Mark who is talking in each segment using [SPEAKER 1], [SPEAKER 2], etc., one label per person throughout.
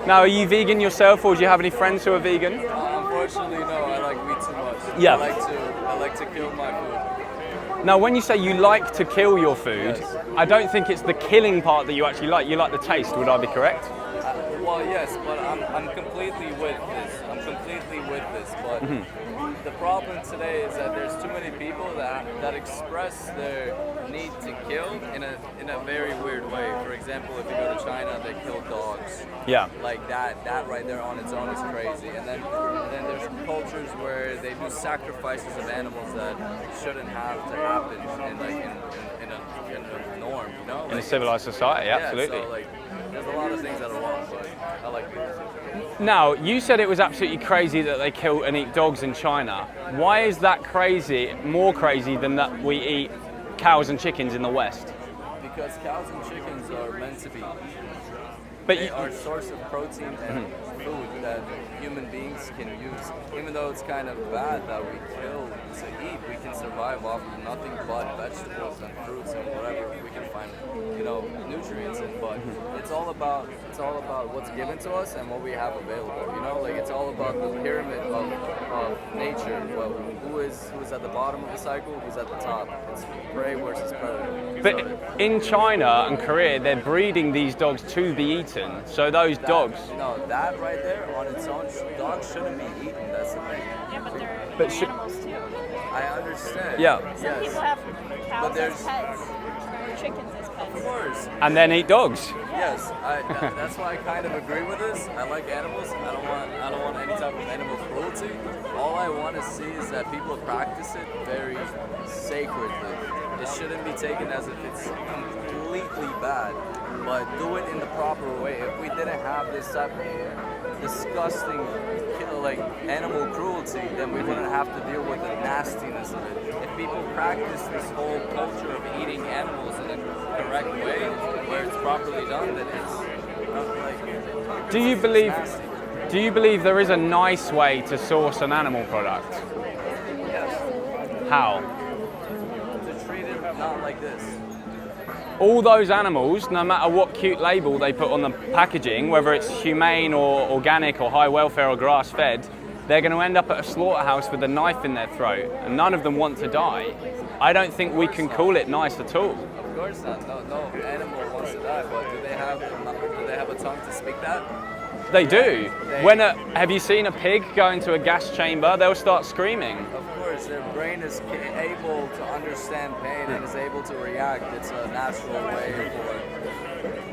[SPEAKER 1] Now, are you vegan yourself, or do you have any friends who are vegan?
[SPEAKER 2] Unfortunately, no. I like meat too much.
[SPEAKER 1] Yeah.
[SPEAKER 2] I like to kill my food.
[SPEAKER 1] Now, when you say you like to kill your food,
[SPEAKER 2] Yes.
[SPEAKER 1] I don't think it's the killing part that you actually like. You like the taste, would I be correct?
[SPEAKER 2] Well, yes, but I'm completely with this. But the problem today is that there's too many people that express their need to kill in a very weird way. For example, if you go to China, they kill dogs.
[SPEAKER 1] Yeah.
[SPEAKER 2] Like that right there on its own is crazy. And then there's cultures where they do sacrifices of animals that shouldn't have to happen in a norm, you know?
[SPEAKER 1] In a civilized society, absolutely.
[SPEAKER 2] Yeah, so there's a lot of things that are wrong, but I like this.
[SPEAKER 1] Now, you said it was absolutely crazy that they kill and eat dogs in China. Why is that crazy, more crazy than that we eat cows and chickens in the West?
[SPEAKER 2] Because cows and chickens are meant to be eaten.
[SPEAKER 1] But
[SPEAKER 2] they are a source of protein and food that human beings can use. Even though it's kind of bad that we kill to eat, we can survive off of nothing but vegetables and fruits and whatever we can find, nutrients in. But it's all about what's given to us and what we have available. It's all about the pyramid of nature. Well, who is at the bottom of the cycle? Who's at the top? It's prey versus predator.
[SPEAKER 1] But in China and Korea, they're breeding these dogs to be eaten. So those dogs.
[SPEAKER 2] No, that right there on its own, dogs shouldn't be eaten. That's the thing.
[SPEAKER 3] Yeah, but they're
[SPEAKER 1] But
[SPEAKER 3] animals too.
[SPEAKER 2] I understand.
[SPEAKER 1] Yeah.
[SPEAKER 3] Some people have cows
[SPEAKER 2] there's-
[SPEAKER 3] as pets or chickens as pets.
[SPEAKER 2] Of course.
[SPEAKER 1] And then eat dogs.
[SPEAKER 2] Yes, that's why I kind of agree with this. I like animals. I don't want any type of animal cruelty. All I want to see is that people practice it very sacredly. It shouldn't be taken as if it's completely bad, but do it in the proper way. If we didn't have this type of disgusting, animal cruelty, then we wouldn't have to deal with the nastiness of it. If people practice this whole culture of eating animals in a correct way, where it's properly done, then it's
[SPEAKER 1] Do you believe there is a nice way to source an animal product?
[SPEAKER 2] Yes.
[SPEAKER 1] How?
[SPEAKER 2] To treat it not like this.
[SPEAKER 1] All those animals, no matter what cute label they put on the packaging, whether it's humane or organic or high welfare or grass-fed, they're going to end up at a slaughterhouse with a knife in their throat, and none of them want to die. I don't think we can call it nice at all.
[SPEAKER 2] Of course not. No animal wants to die, but do they have a tongue to speak that?
[SPEAKER 1] They do. Have you seen a pig go into a gas chamber? They'll start screaming.
[SPEAKER 2] Of course, their brain is able to understand pain and is able to react. It's a natural way for it.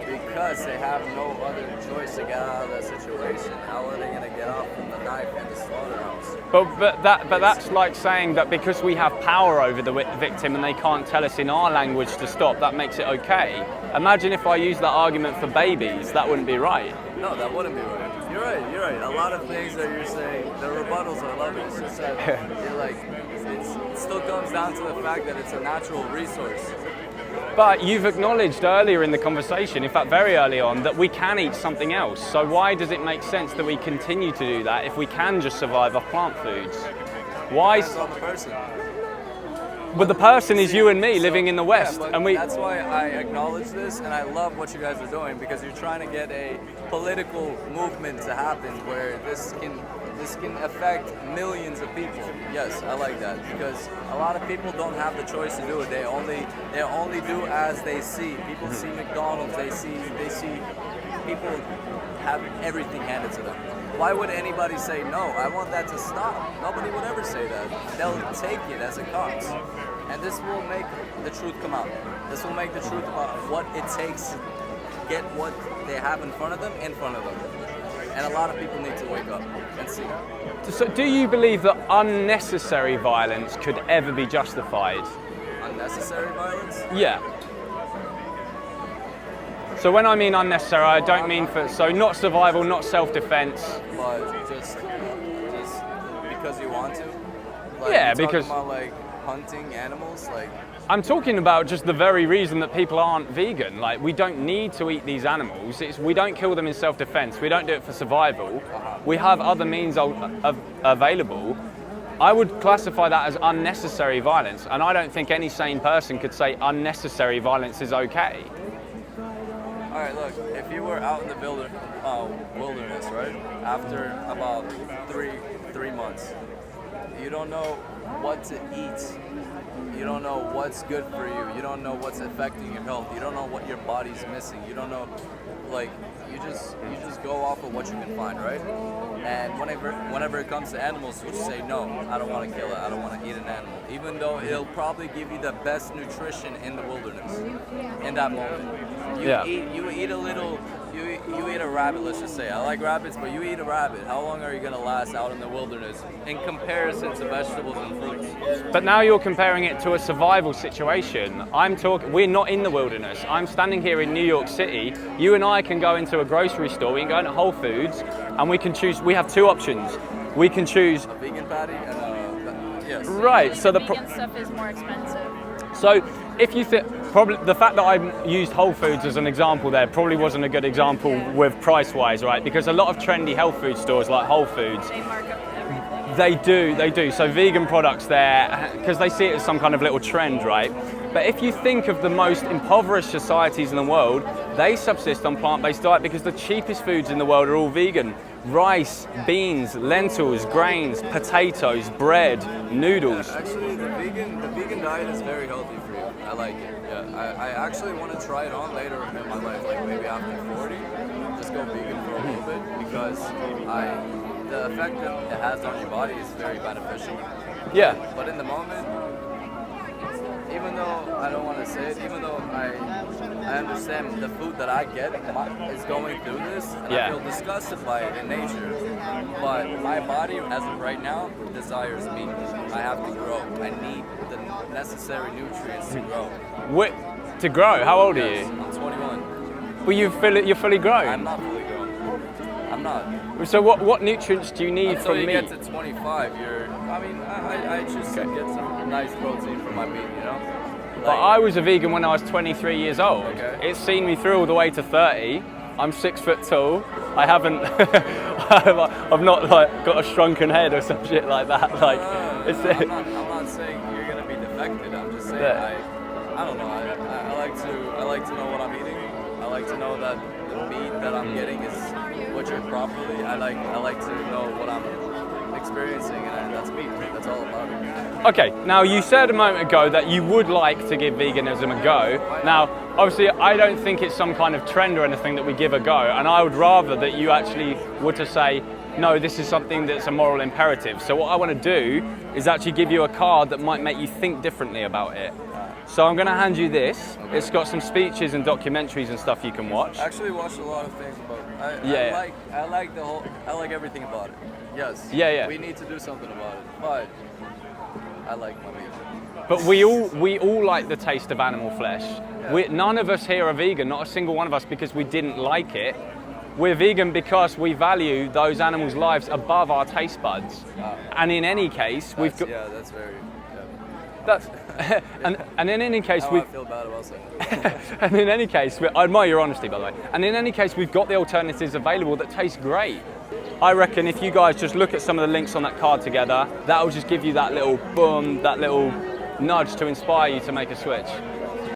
[SPEAKER 2] Because they have no other choice to get out of that situation. How are they going to get off from the knife in the slaughterhouse?
[SPEAKER 1] But that's like saying that because we have power over the victim and they can't tell us in our language to stop, that makes it okay. Imagine if I use that argument for babies, that wouldn't be right.
[SPEAKER 2] No, that wouldn't be right. You're right. A lot of things that you're saying, the rebuttals I love it. It's just that it still comes down to the fact that it's a natural resource.
[SPEAKER 1] But you've acknowledged earlier in the conversation, in fact very early on, that we can eat something else. So why does it make sense that we continue to do that if we can just survive off plant foods? Why?
[SPEAKER 2] Depends on the person.
[SPEAKER 1] But the person is you and me living in the West,
[SPEAKER 2] Yeah,
[SPEAKER 1] and we.
[SPEAKER 2] That's why I acknowledge this, and I love what you guys are doing, because you're trying to get a political movement to happen where this can affect millions of people. Yes, I like that, because a lot of people don't have the choice to do it. They only do as they see. People see McDonald's. They see people have everything handed to them. Why would anybody say no? I want that to stop. Nobody would ever say that. They'll take it as it comes. And this will make the truth come out. This will make the truth about what it takes to get what they have in front of them. And a lot of people need to wake up and see.
[SPEAKER 1] So do you believe that unnecessary violence could ever be justified?
[SPEAKER 2] Unnecessary violence?
[SPEAKER 1] Yeah. So when I mean unnecessary, I don't mean not survival, not self-defense.
[SPEAKER 2] But just because you want to?
[SPEAKER 1] Yeah,
[SPEAKER 2] you're
[SPEAKER 1] because
[SPEAKER 2] talking about hunting animals,
[SPEAKER 1] I'm talking about just the very reason that people aren't vegan. We don't need to eat these animals. We don't kill them in self-defense. We don't do it for survival. We have other means available. I would classify that as unnecessary violence, and I don't think any sane person could say unnecessary violence is okay.
[SPEAKER 2] All right, look, if you were out in the wilderness, right? After about three months, you don't know what to eat. You don't know what's good for you. You don't know what's affecting your health. You don't know what your body's missing. You don't know, like, you just go off of what you can find, right? And whenever it comes to animals, you say no. I don't want to kill it. I don't want to eat an animal, even though it'll probably give you the best nutrition in the wilderness in that moment. You eat a little. You eat a rabbit, let's just say. I like rabbits, but you eat a rabbit. How long are you going to last out in the wilderness in comparison to vegetables and fruits?
[SPEAKER 1] But now you're comparing it to a survival situation. We're not in the wilderness. I'm standing here in New York City. You and I can go into a grocery store, we can go into Whole Foods, and we can choose. We have two options. We can choose
[SPEAKER 2] a vegan patty and yes.
[SPEAKER 1] Right. So the
[SPEAKER 3] vegan stuff is more expensive.
[SPEAKER 1] So if you think, probably the fact that I used Whole Foods as an example there probably wasn't a good example with price-wise, right? Because a lot of trendy health food stores like Whole Foods,
[SPEAKER 3] They mark up everything.
[SPEAKER 1] they do. So vegan products there, because they see it as some kind of little trend, right? But if you think of the most impoverished societies in the world, they subsist on plant-based diet because the cheapest foods in the world are all vegan. Rice, beans, lentils, grains, potatoes, bread, noodles.
[SPEAKER 2] Yeah, actually, the vegan diet is very healthy for you. I like it. Yeah, I actually want to try it on later in my life, like maybe after 40. Just go vegan for a little bit because the effect that it has on your body is very beneficial.
[SPEAKER 1] Yeah.
[SPEAKER 2] But in the moment, even though I don't want to say it, even though I understand the food that I get is going through this, and I feel disgusted by it in nature. But my body, as of right now, desires meat. I have to grow. I need the necessary nutrients to grow.
[SPEAKER 1] To grow? How old are you?
[SPEAKER 2] I'm 21.
[SPEAKER 1] Well, you're fully grown.
[SPEAKER 2] I'm not fully grown. I'm not.
[SPEAKER 1] So what nutrients do you need
[SPEAKER 2] Until
[SPEAKER 1] from
[SPEAKER 2] you
[SPEAKER 1] meat?
[SPEAKER 2] get to 25, I just get some nice protein from my meat, you know?
[SPEAKER 1] But I was a vegan when I was 23 years old.
[SPEAKER 2] Okay.
[SPEAKER 1] It's seen me through all the way to 30. I'm 6 foot tall. I haven't, I've not like got a shrunken head or some shit like that. Like,
[SPEAKER 2] I'm not saying you're gonna be defected. I'm just saying I don't know. I like to know what I'm eating. I like to know that the meat that I'm getting is butchered properly. I like to know what I'm experiencing, and that's meat. That's all about it.
[SPEAKER 1] Okay, now you said a moment ago that you would like to give veganism a go. Now, obviously, I don't think it's some kind of trend or anything that we give a go, and I would rather that you actually were to say, no, this is something that's a moral imperative. So what I want to do is actually give you a card that might make you think differently about it. So I'm going to hand you this. Okay. It's got some speeches and documentaries and stuff you can watch.
[SPEAKER 2] I actually watched a lot of things about it. I like everything about it. Yes.
[SPEAKER 1] Yeah.
[SPEAKER 2] We need to do something about it, but I like my meat.
[SPEAKER 1] But we all like the taste of animal flesh. Yeah. None of us here are vegan, not a single one of us, because we didn't like it. We're vegan because we value those animals' lives above our taste buds. And in any case, we've got.
[SPEAKER 2] Yeah, that's very.
[SPEAKER 1] That's, and in any case,
[SPEAKER 2] I feel bad about saying.
[SPEAKER 1] And in any case, I admire your honesty, by the way. And in any case, we've got the alternatives available that taste great. I reckon if you guys just look at some of the links on that card together, that will just give you that little boom, that little nudge to inspire you to make a switch.